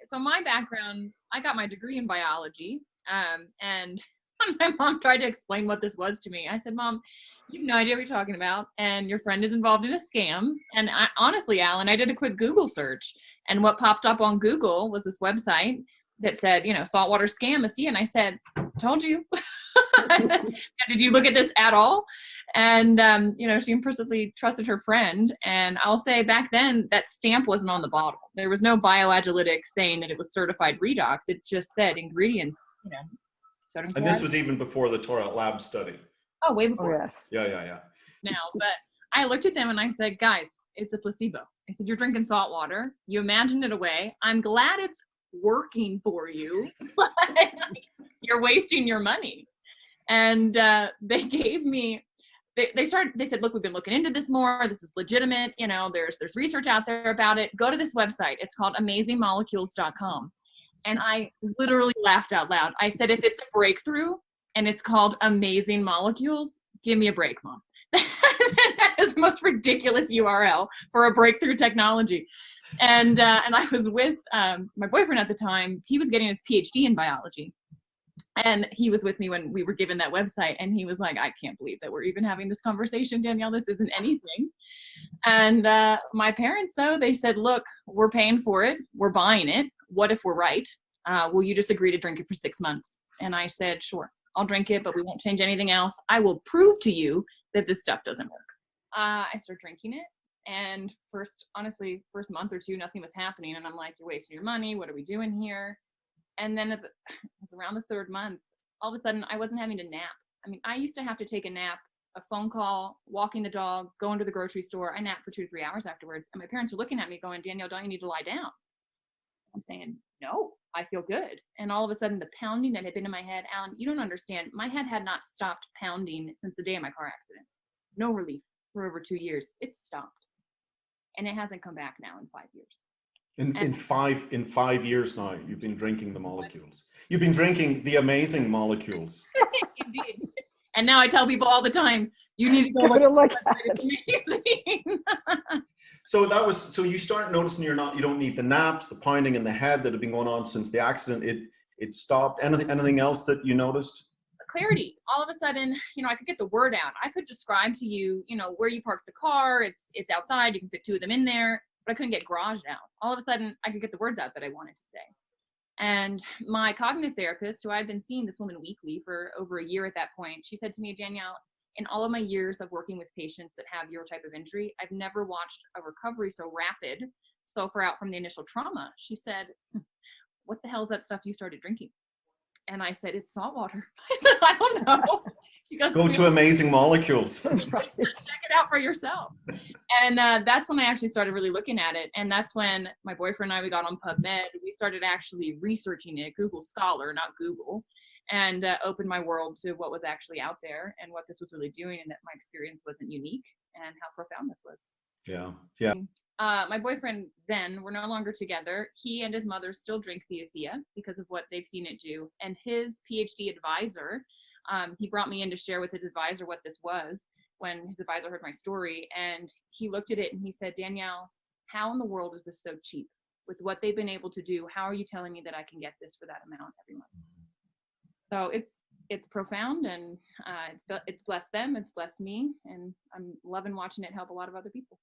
So my background, I got my degree in biology, and my mom tried to explain what this was to me. I said, Mom, you have no idea what you're talking about, and your friend is involved in a scam. And honestly, Alan, I did a quick Google search, and what popped up on Google was this website that said, saltwater scam, a sea. And I said, told you. Did you look at this at all? And, she implicitly trusted her friend. And I'll say back then that stamp wasn't on the bottle. There was no bioagilitics saying that it was certified redox. It just said ingredients, sodium And chloride. this was even before the Torah lab study. Oh, way before. Oh, yes. Yeah. Now, but I looked at them and I said, guys, it's a placebo. I said, you're drinking salt water. You imagined it away. I'm glad it's working for you, but you're wasting your money. And they gave me, they said, look, we've been looking into this more. This is legitimate. There's research out there about it. Go to this website. It's called amazingmolecules.com. And I literally laughed out loud. I said, if it's a breakthrough and it's called Amazing Molecules, give me a break, Mom. That is the most ridiculous URL for a breakthrough technology. And I was with my boyfriend at the time. He was getting his PhD in biology. And he was with me when we were given that website. And he was like, I can't believe that we're even having this conversation, Danielle. This isn't anything. And my parents, though, they said, look, we're paying for it. We're buying it. What if we're right? Will you just agree to drink it for 6 months? And I said, sure, I'll drink it, but we won't change anything else. I will prove to you that this stuff doesn't work. I started drinking it. And first month or two, nothing was happening. And I'm like, you're wasting your money. What are we doing here? And then it was around the 3rd month, all of a sudden I wasn't having to nap. I mean, I used to have to take a nap, a phone call, walking the dog, going to the grocery store. I napped for 2 to 3 hours afterwards. And my parents were looking at me going, Danielle, don't you need to lie down? I'm saying, no, I feel good. And all of a sudden the pounding that had been in my head, Alan, you don't understand. My head had not stopped pounding since the day of my car accident. No relief for over 2 years. It's stopped. And it hasn't come back now in 5 years. In 5 years now, you've been drinking the molecules. You've been drinking the amazing molecules. Indeed. And now I tell people all the time, you need to go look at it. It's amazing. So you start noticing you don't need the naps, the pounding in the head that had been going on since the accident. It stopped. Anything else that you noticed? Clarity. All of a sudden, I could get the word out. I could describe to you, where you park the car. It's outside. You can fit 2 of them in there. But I couldn't get garaged out. All of a sudden, I could get the words out that I wanted to say. And my cognitive therapist, who I'd been seeing this woman weekly for over a year at that point, she said to me, Danielle, in all of my years of working with patients that have your type of injury, I've never watched a recovery so rapid, so far out from the initial trauma. She said, what the hell is that stuff you started drinking? And I said, it's salt water. I said, I don't know. She goes, go to Amazing Molecules. Check it out for yourself. And that's when I actually started really looking at it. And that's when my boyfriend and I, we got on PubMed. We started actually researching it, Google Scholar, not Google, and opened my world to what was actually out there and what this was really doing, and that my experience wasn't unique and how profound this was. Yeah. My boyfriend, then, we're no longer together. He and his mother still drink the ASEA because of what they've seen it do. And his PhD advisor, he brought me in to share with his advisor what this was when his advisor heard my story. And he looked at it and he said, Danielle, how in the world is this so cheap? With what they've been able to do, how are you telling me that I can get this for that amount every month? So it's profound, and it's blessed them, it's blessed me, and I'm loving watching it help a lot of other people.